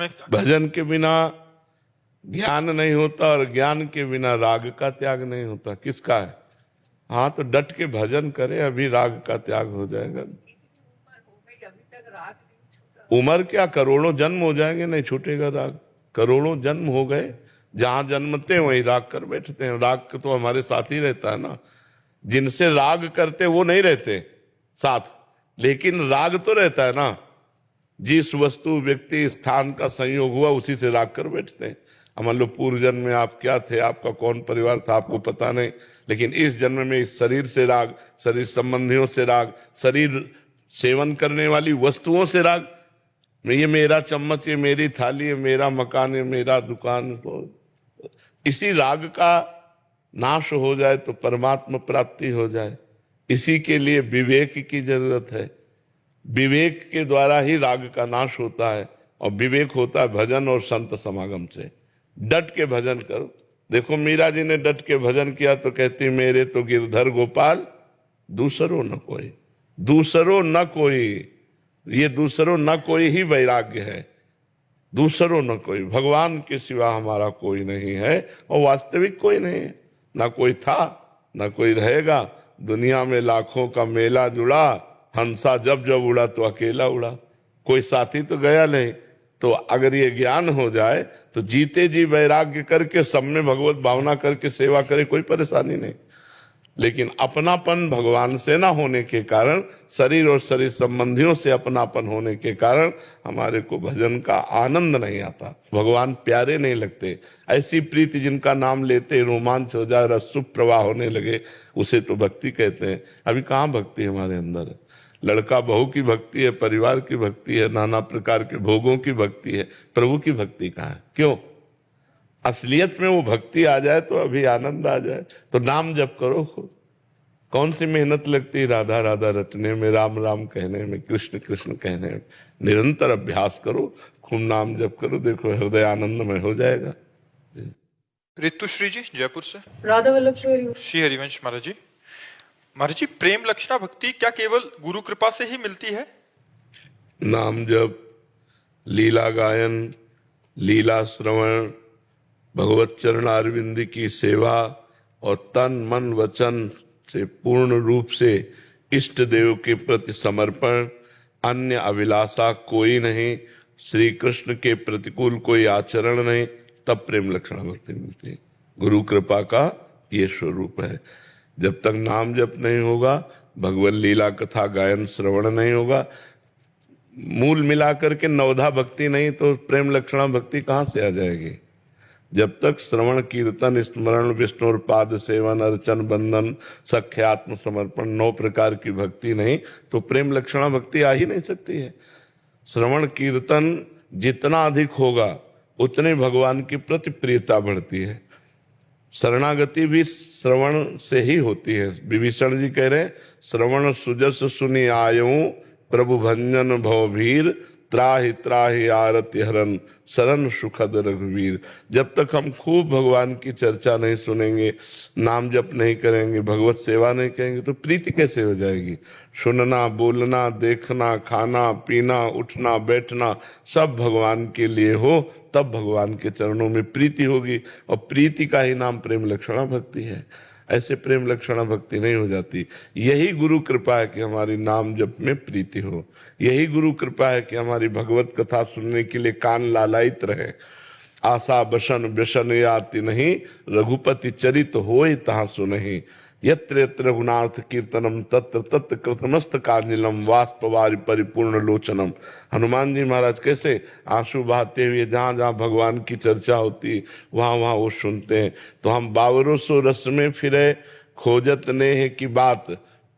में? भजन के बिना ज्ञान नहीं होता और ज्ञान के बिना राग का त्याग नहीं होता। किसका है? हाँ, तो डट के भजन करे, अभी राग का त्याग हो जाएगा। उम्र क्या, करोड़ों जन्म हो जाएंगे, नहीं छूटेगा राग। करोड़ों जन्म हो गए, जहां जन्मते वहीं राग कर बैठते हैं। राग तो हमारे साथ ही रहता है ना। जिनसे राग करते वो नहीं रहते साथ, लेकिन राग तो रहता है ना। जिस वस्तु व्यक्ति स्थान का संयोग हुआ उसी से राग कर बैठते हैं। मान लो पूर्व जन्म में आप क्या थे, आपका कौन परिवार था, आपको पता नहीं, लेकिन इस जन्म में इस शरीर से राग, शरीर संबंधियों से राग, शरीर सेवन करने वाली वस्तुओं से राग। ये मेरा चम्मच, ये मेरी थाली, ये मेरा मकान, ये मेरा दुकान। इसी राग का नाश हो जाए तो परमात्मा प्राप्ति हो जाए। इसी के लिए विवेक की जरूरत है। विवेक के द्वारा ही राग का नाश होता है, और विवेक होता है भजन और संत समागम से। डट के भजन करो। देखो मीरा जी ने डट के भजन किया तो कहती, मेरे तो गिरधर गोपाल दूसरो न कोई, दूसरो न कोई। ये दूसरो न कोई ही वैराग्य है। दूसरो न कोई, भगवान के सिवा हमारा कोई नहीं है, और वास्तविक कोई नहीं है। ना कोई था, ना कोई रहेगा। दुनिया में लाखों का मेला जुड़ा, हंसा जब जब उड़ा तो अकेला उड़ा। कोई साथी तो गया नहीं। तो अगर ये ज्ञान हो जाए तो जीते जी वैराग्य करके सब में भगवत भावना करके सेवा करे, कोई परेशानी नहीं। लेकिन अपनापन भगवान से ना होने के कारण, शरीर और शरीर संबंधियों से अपनापन होने के कारण हमारे को भजन का आनंद नहीं आता, भगवान प्यारे नहीं लगते। ऐसी प्रीति जिनका नाम लेते रोमांच हो जाए, रस प्रवाह होने लगे, उसे तो भक्ति कहते हैं। अभी कहाँ भक्ति हमारे अंदर है? लड़का बहू की भक्ति है, परिवार की भक्ति है, नाना प्रकार के भोगों की भक्ति है, प्रभु की भक्ति कहाँ है? क्यों? असलियत में वो भक्ति आ जाए तो अभी आनंद आ जाए। तो नाम जप करो खुद। कौन सी मेहनत लगती राधा राधा रटने में, राम राम कहने में, कृष्ण कृष्ण कहने में। निरंतर अभ्यास करो, खूब नाम जप करो, देखो हृदय आनंदमय हो जाएगा। ऋतुश्री जी जयपुर से। राधा वल्लभ श्री हरिवंश महाराज जी। महाराज जी, प्रेम लक्षणा भक्ति क्या केवल गुरु कृपा से ही मिलती है? नाम जप, लीला गायन, लीला श्रवण, भगवत चरण अरविंद की सेवा और तन मन वचन से पूर्ण रूप से इष्ट देव के प्रति समर्पण, अन्य अभिलाषा कोई नहीं, श्री कृष्ण के प्रतिकूल कोई आचरण नहीं, तब प्रेम लक्षणा भक्ति मिलती है। गुरु कृपा का ये स्वरूप है। जब तक नाम जप नहीं होगा, भगवत लीला कथा गायन श्रवण नहीं होगा, मूल मिलाकर के नवधा भक्ति नहीं, तो प्रेम लक्षणा भक्ति कहाँ से आ जाएगी? जब तक श्रवण कीर्तन स्मरण विष्णु पाद सेवन अर्चन बंधन सख्यात्म समर्पण 9 प्रकार की भक्ति नहीं, तो प्रेम लक्षणा भक्ति आ ही नहीं सकती है। श्रवण कीर्तन जितना अधिक होगा उतने भगवान की प्रति प्रियता बढ़ती है। शरणागति भी श्रवण से ही होती है। विभीषण जी कह रहे, श्रवण सुजस सुनि आयऊं प्रभु भंजन भवभीर, त्राहि त्राहि आरति हरन शरण सुखद रघुवीर। जब तक हम खूब भगवान की चर्चा नहीं सुनेंगे, नाम जप नहीं करेंगे, भगवत सेवा नहीं करेंगे, तो प्रीति कैसे हो जाएगी? सुनना, बोलना, देखना, खाना, पीना, उठना, बैठना सब भगवान के लिए हो, तब भगवान के चरणों में प्रीति होगी, और प्रीति का ही नाम प्रेम लक्षणा भक्ति है। ऐसे प्रेम लक्षणा भक्ति नहीं हो जाती। यही गुरु कृपा है कि हमारी नाम जप में प्रीति हो। यही गुरु कृपा है कि हमारी भगवत कथा सुनने के लिए कान लालायित रहे। आशा बसन व्यसन याति नहीं, रघुपति चरित होय तहाँ सुनहि। यत्र यत्र रघुनाथ कीर्तनम तत्र तत्र कृतमस्तकांजलिम वाष्पवारि परिपूर्ण लोचनम। हनुमान जी महाराज कैसे आंसू बहाते हुए जहाँ जहाँ भगवान की चर्चा होती वहाँ वहाँ वो सुनते हैं। तो हम बावरों सो रस में फिरे खोजत नेह की बात,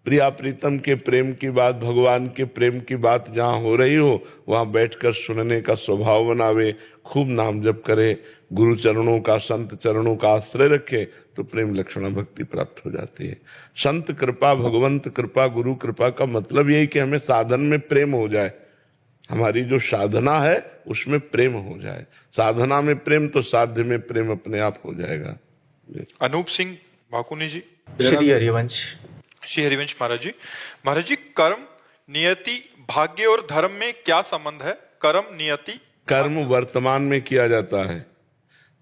प्रिया प्रीतम के प्रेम की बात, भगवान के प्रेम की बात जहाँ हो रही हो वहाँ बैठकर सुनने का स्वभाव बनावे, खूब नाम जप करे, गुरु चरणों का संत चरणों का आश्रय रखे, तो प्रेम लक्षणा भक्ति प्राप्त हो जाती है। संत कृपा, भगवंत कृपा, गुरु कृपा का मतलब यही कि हमें साधन में प्रेम हो जाए। हमारी जो साधना है उसमें प्रेम हो जाए। साधना में प्रेम तो साध्य में प्रेम अपने आप हो जाएगा। अनूप सिंह भाकुनी जी। श्री हरिवंश। श्री हरिवंश महाराज जी। महाराज जी, कर्म, नियति, भाग्य और धर्म में क्या संबंध है? कर्म, नियति, कर्म वर्तमान में किया जाता है।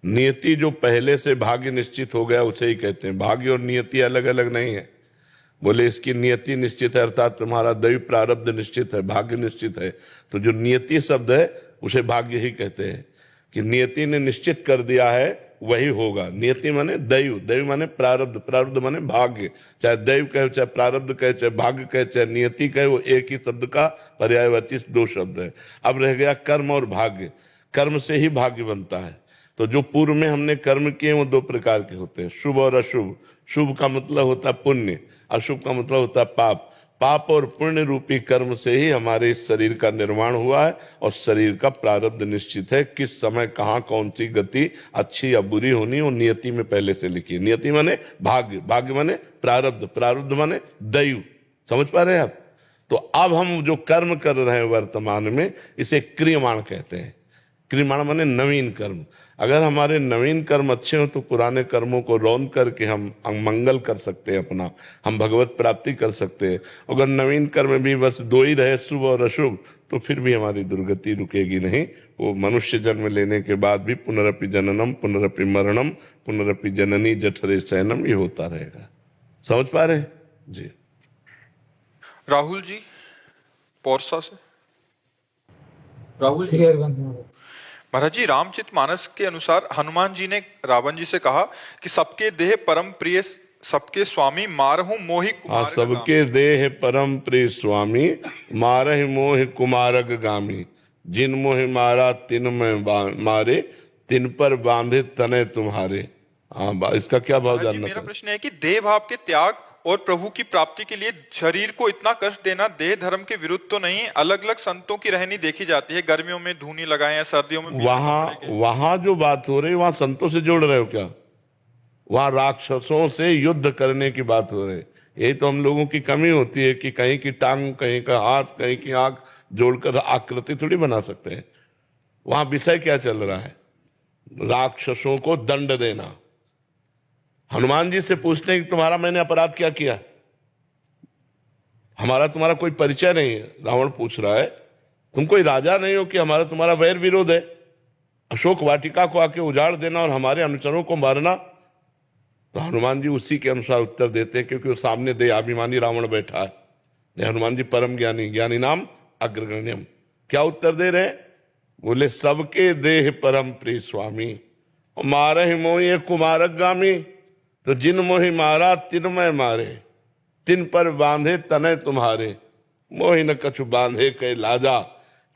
नियति जो पहले से भाग्य निश्चित हो गया उसे ही कहते हैं। भाग्य और नियति अलग अलग नहीं है। बोले इसकी नियति निश्चित है अर्थात तुम्हारा दैव प्रारब्ध निश्चित है, भाग्य निश्चित है। तो जो नियति शब्द है उसे भाग्य ही कहते हैं कि नियति ने निश्चित कर दिया है वही होगा। नियति माने दैव, दैव माने प्रारब्ध, प्रारब्ध माने भाग्य। चाहे दैव कहे, चाहे प्रारब्ध कहे, चाहे भाग्य कहे, चाहे नियति कहे, वो एक ही शब्द का पर्यायवाची दो शब्द है। अब रह गया कर्म और भाग्य। कर्म से ही भाग्य बनता है। तो जो पूर्व में हमने कर्म किए वो दो प्रकार के होते हैं, शुभ और अशुभ। शुभ का मतलब होता है पुण्य, अशुभ का मतलब होता है पाप। पाप और पुण्य रूपी कर्म से ही हमारे इस शरीर का निर्माण हुआ है और शरीर का प्रारब्ध निश्चित है। किस समय कहाँ कौन सी गति अच्छी या बुरी होनी वो नियति में पहले से लिखी है। नियति माने भाग्य, भाग्य माने प्रारब्ध, प्रारब्ध माने दैव। समझ पा रहे हैं आप? तो अब हम जो कर्म कर रहे हैं वर्तमान में इसे क्रियमाण कहते हैं। क्रियमाण माने नवीन कर्म। अगर हमारे नवीन कर्म अच्छे हो तो पुराने कर्मों को रौंद करके हम मंगल कर सकते हैं अपना, हम भगवत प्राप्ति कर सकते हैं। अगर नवीन कर्म भी बस दो ही रहे, शुभ और अशुभ, तो फिर भी हमारी दुर्गति रुकेगी नहीं। वो मनुष्य जन्म लेने के बाद भी पुनरपि जननम पुनरपि मरणम पुनरपि जननी जठरे शयनम ये होता रहेगा। समझ पा रहे हैं जी? राहुल जी पौरसा से। राहुल जी, महाराज जी, रामचरितमानस के अनुसार हनुमान जी ने रावण जी से कहा कि सबके देह परम प्रिय सबके स्वामी मारहु मोहि कुमारग गामी। सबके देह परम प्रिय स्वामी मारहि मोहि कुमारग गामी। जिन मोहि मारा तिन में मारे तिन पर बांधे तने तुम्हारे। हाँ, इसका क्या भाव महाराज जी, जानना मेरा चाहते? प्रश्न है कि देह भाव के त्याग और प्रभु की प्राप्ति के लिए शरीर को इतना कष्ट देना देह धर्म के विरुद्ध तो नहीं? अलग अलग संतों की रहनी देखी जाती है, गर्मियों में धूनी लगाए हैं, सर्दियों में वहां जो बात हो रही है वहां संतों से जोड़ रहे हो क्या? वहां राक्षसों से युद्ध करने की बात हो रही है। यही तो हम लोगों की कमी होती है कि कहीं की टांग, कहीं का हाथ, कहीं की आंख जोड़कर आकृति थोड़ी बना सकते हैं। वहां विषय क्या चल रहा है? राक्षसों को दंड देना। हनुमान जी से पूछते हैं कि तुम्हारा मैंने अपराध क्या किया? हमारा तुम्हारा कोई परिचय नहीं है। रावण पूछ रहा है तुम कोई राजा नहीं हो कि हमारा तुम्हारा वैर विरोध है? अशोक वाटिका को आके उजाड़ देना और हमारे अनुचरों को मारना। तो हनुमान जी उसी के अनुसार उत्तर देते हैं क्योंकि वो सामने देहाभिमानी रावण बैठा है। हनुमान जी परम ज्ञानी, ज्ञानी नाम अग्रगण्यम। क्या उत्तर दे रहे हैं? बोले सबके देह परम प्रिय स्वामी मारहि मोहि कुमारग गामी। तो जिन मोहि मारा तिन में मारे तिन पर बांधे तने तुम्हारे। मोहि न कछु बांधे कै लाजा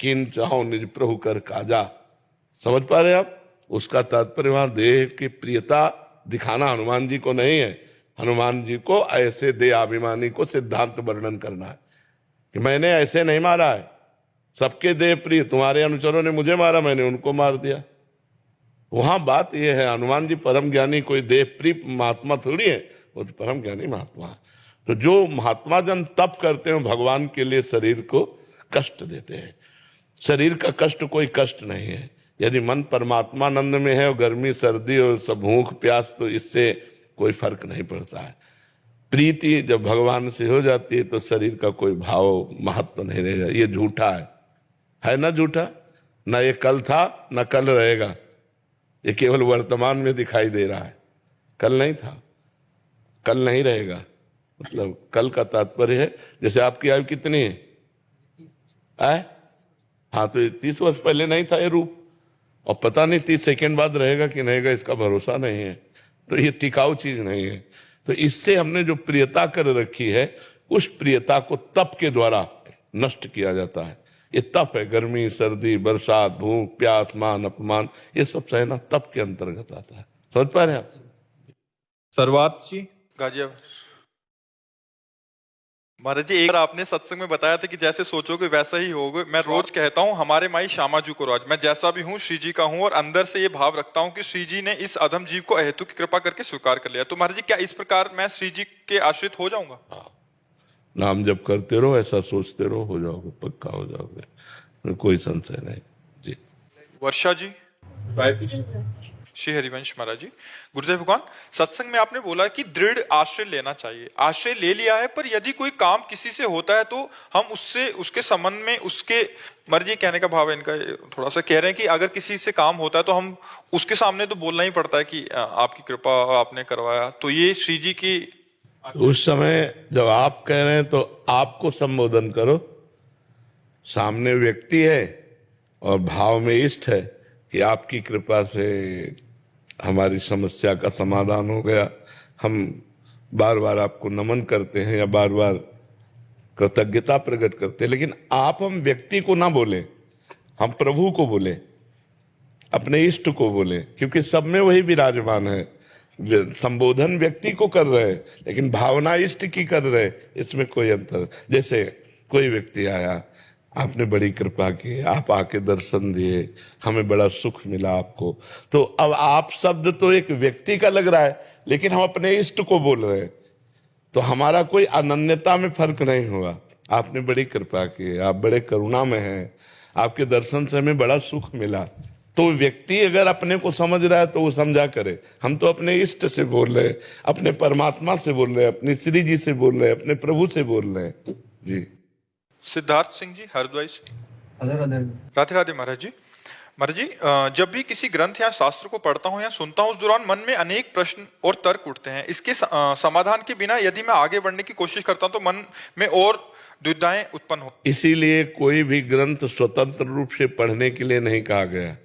किन चाहो निज प्रभु कर काजा। समझ पा रहे आप? उसका तात्पर्य वहां देह की प्रियता दिखाना हनुमान जी को नहीं है। हनुमान जी को ऐसे देहाभिमानी को सिद्धांत वर्णन करना है कि मैंने ऐसे नहीं मारा है। सबके देह प्रिय, तुम्हारे अनुचरों ने मुझे मारा, मैंने उनको मार दिया। वहां बात यह है हनुमान जी परम ज्ञानी कोई देह प्रिय महात्मा थोड़ी है, वो तो परम ज्ञानी महात्मा है। तो जो महात्मा जन तप करते हैं भगवान के लिए शरीर को कष्ट देते हैं। शरीर का कष्ट कोई कष्ट नहीं है। यदि मन परमात्मानंद में है और गर्मी सर्दी और सब भूख प्यास, तो इससे कोई फर्क नहीं पड़ता है। प्रीति जब भगवान से हो जाती है तो शरीर का कोई भाव महत्व नहीं रहेगा। ये झूठा है ना? झूठा ना ये कल था ना कल रहेगा। ये केवल वर्तमान में दिखाई दे रहा है, कल नहीं था, कल नहीं रहेगा। मतलब कल का तात्पर्य है जैसे आपकी आयु कितनी है? हाँ, तो 30 वर्ष पहले नहीं था ये रूप, और पता नहीं 30 सेकंड बाद रहेगा कि नहीं, इसका भरोसा नहीं है। तो ये टिकाऊ चीज नहीं है। तो इससे हमने जो प्रियता कर रखी है उस प्रियता को तप के द्वारा नष्ट किया जाता है। ये तप है। गर्मी सर्दी बरसात भूख प्यास मान अपमान ये सब सहना तप के अंतर्गत आता है। समझ पा रहे हैं आप? सर्वार्थ जी, गाजियाबाद। महाराज जी, एक बार आपने सत्संग में बताया था कि जैसे सोचोगे वैसा ही होगे। मैं रोज कहता हूँ हमारे माई श्यामा जी को राज, मैं जैसा भी हूँ श्री जी का हूँ, और अंदर से ये भाव रखता हूँ कि श्री जी ने इस अधम जीव को अहेतु की कृपा करके स्वीकार कर लिया। तो महाराज जी, क्या इस प्रकार मैं श्री जी के आश्रित हो जाऊंगा? नाम जब करते रहो, ऐसा सोचते रहो, हो जाओगे, पक्का हो जाओगे, कोई संशय नहीं जी। वर्षा जी, श्री हरिवंश महाराज जी, गुरुदेव भगवान, सत्संग में आपने बोला कि दृढ़ आश्रय लेना चाहिए। आश्रय ले लिया है, पर यदि कोई काम किसी से होता है तो हम उससे उसके संबंध में उसके मर्जी, कहने का भाव है इनका थोड़ा सा, कह रहे हैं कि अगर किसी से काम होता है तो हम उसके सामने तो बोलना ही पड़ता है कि आपकी कृपा, आपने करवाया। तो ये श्री जी की उस समय जब आप कह रहे हैं तो आपको संबोधन करो, सामने व्यक्ति है और भाव में इष्ट है कि आपकी कृपा से हमारी समस्या का समाधान हो गया, हम बार बार आपको नमन करते हैं या बार बार कृतज्ञता प्रकट करते हैं। लेकिन आप हम व्यक्ति को ना बोले, हम प्रभु को बोले, अपने इष्ट को बोले, क्योंकि सब में वही विराजमान है। संबोधन व्यक्ति को कर रहे हैं लेकिन भावना इष्ट की कर रहे हैं, इसमें कोई अंतर। जैसे कोई व्यक्ति आया, आपने बड़ी कृपा की, आप आके दर्शन दिए, हमें बड़ा सुख मिला आपको, तो अब आप शब्द तो एक व्यक्ति का लग रहा है लेकिन हम अपने इष्ट को बोल रहे हैं, तो हमारा कोई अनन्यता में फर्क नहीं हुआ। आपने बड़ी कृपा की, आप बड़े करुणा में हैं, आपके दर्शन से हमें बड़ा सुख मिला। तो व्यक्ति अगर अपने को समझ रहा है तो वो समझा करे। हम तो अपने इष्ट से बोल रहे हैं, अपने परमात्मा से बोल रहे हैं, अपने श्री जी से बोल रहे हैं, अपने प्रभु से बोल रहे हैं जी। सिद्धार्थ सिंह जी, हरिद्वार से। राधे राधे महाराज जी। महाराज जी, जब भी किसी ग्रंथ या शास्त्र को पढ़ता हूँ या सुनता हूँ, उस दौरान मन में अनेक प्रश्न और तर्क उठते हैं। इसके समाधान के बिना यदि मैं आगे बढ़ने की कोशिश करता हूँ तो मन में और दुविधाएं उत्पन्न हो। इसीलिए कोई भी ग्रंथ स्वतंत्र रूप से पढ़ने के लिए नहीं कहा गया,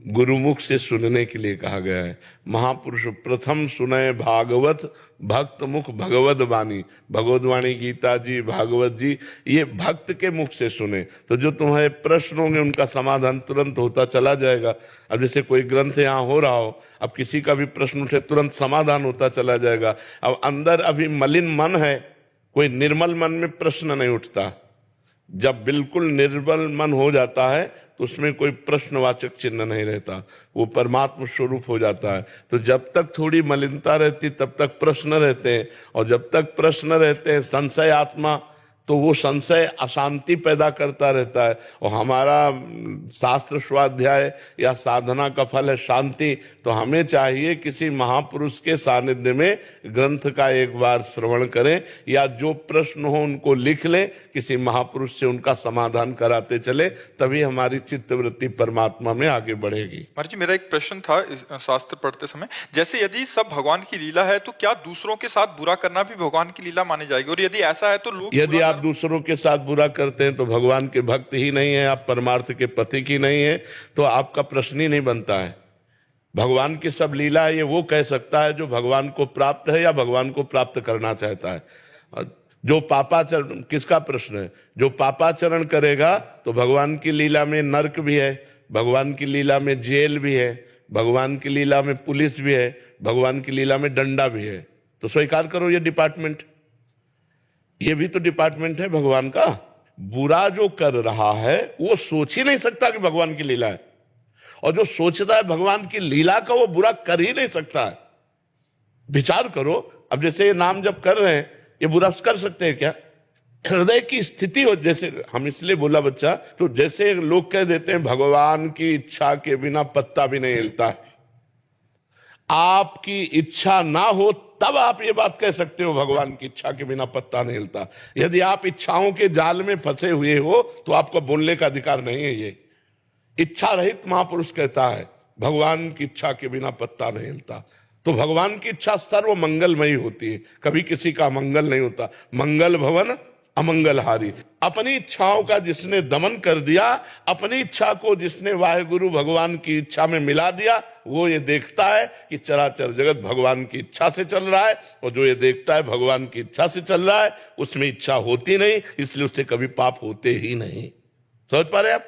गुरुमुख से सुनने के लिए कहा गया है। महापुरुष प्रथम सुने भागवत भक्त मुख भगवत वाणी, भगवत वाणी गीता जी, भागवत जी, ये भक्त के मुख से सुने तो जो तुम्हारे प्रश्न होंगे उनका समाधान तुरंत होता चला जाएगा। अब जैसे कोई ग्रंथ यहाँ हो रहा हो, अब किसी का भी प्रश्न उठे तुरंत समाधान होता चला जाएगा। अब अंदर अभी मलिन मन है, कोई निर्मल मन में प्रश्न नहीं उठता। जब बिल्कुल निर्मल मन हो जाता है तो उसमें कोई प्रश्नवाचक चिन्ह नहीं रहता, वो परमात्मा स्वरूप हो जाता है। तो जब तक थोड़ी मलिनता रहती तब तक प्रश्न रहते हैं, और जब तक प्रश्न रहते हैं संशय आत्मा, तो वो संशय अशांति पैदा करता रहता है। और हमारा शास्त्र स्वाध्याय या साधना का फल है शांति, तो हमें चाहिए किसी महापुरुष के सानिध्य में ग्रंथ का एक बार श्रवण करें, या जो प्रश्न हो उनको लिख लें, किसी महापुरुष से उनका समाधान कराते चले, तभी हमारी चित्तवृत्ति परमात्मा में आगे बढ़ेगी। महाराज जी, मेरा एक प्रश्न था शास्त्र पढ़ते समय, जैसे यदि सब भगवान की लीला है तो क्या दूसरों के साथ बुरा करना भी भगवान की लीला मानी जाएगी? और यदि ऐसा है तो लोग, यदि आप दूसरों के साथ बुरा करते हैं तो भगवान के भक्त ही नहीं है, आप परमार्थ के पथिक ही नहीं है, तो आपका प्रश्न ही नहीं बनता है। भगवान की सब लीला है ये वो कह सकता है जो भगवान को प्राप्त है या भगवान को प्राप्त करना चाहता है। जो पापाचरण, किसका प्रश्न है? जो पापाचरण करेगा तो भगवान की लीला में नरक भी है, भगवान की लीला में जेल भी है, भगवान की लीला में पुलिस भी है, भगवान की लीला में डंडा भी है। तो स्वीकार करो ये डिपार्टमेंट, ये भी तो डिपार्टमेंट है भगवान का। बुरा जो कर रहा है वो सोच ही नहीं सकता कि भगवान की लीला है, और जो सोचता है भगवान की लीला का वो बुरा कर ही नहीं सकता है। विचार करो, अब जैसे ये नाम जब कर रहे हैं, ये बुरा कर सकते हैं क्या? हृदय की स्थिति हो, जैसे हम इसलिए बोला बच्चा, तो जैसे लोग कह देते हैं भगवान की इच्छा के बिना पत्ता भी नहीं हिलता है। आपकी इच्छा ना हो तब आप ये बात कह सकते हो भगवान की इच्छा के बिना पत्ता नहीं हिलता। यदि आप इच्छाओं के जाल में फंसे हुए हो तो आपको बोलने का अधिकार नहीं है। ये इच्छा रहित महापुरुष कहता है भगवान की इच्छा के बिना पत्ता नहीं हिलता। तो भगवान की इच्छा सर्व मंगलमयी होती है, कभी किसी का मंगल नहीं होता। मंगल भवन अमंगलहारी। अपनी इच्छाओं का जिसने दमन कर दिया, अपनी इच्छा को जिसने वाहेगुरु भगवान की इच्छा में मिला दिया, वो ये देखता है कि चराचर जगत भगवान की इच्छा से चल रहा है, और जो ये देखता है भगवान की इच्छा से चल रहा है उसमें इच्छा होती नहीं, इसलिए उससे कभी पाप होते ही नहीं। समझ पा रहे आप?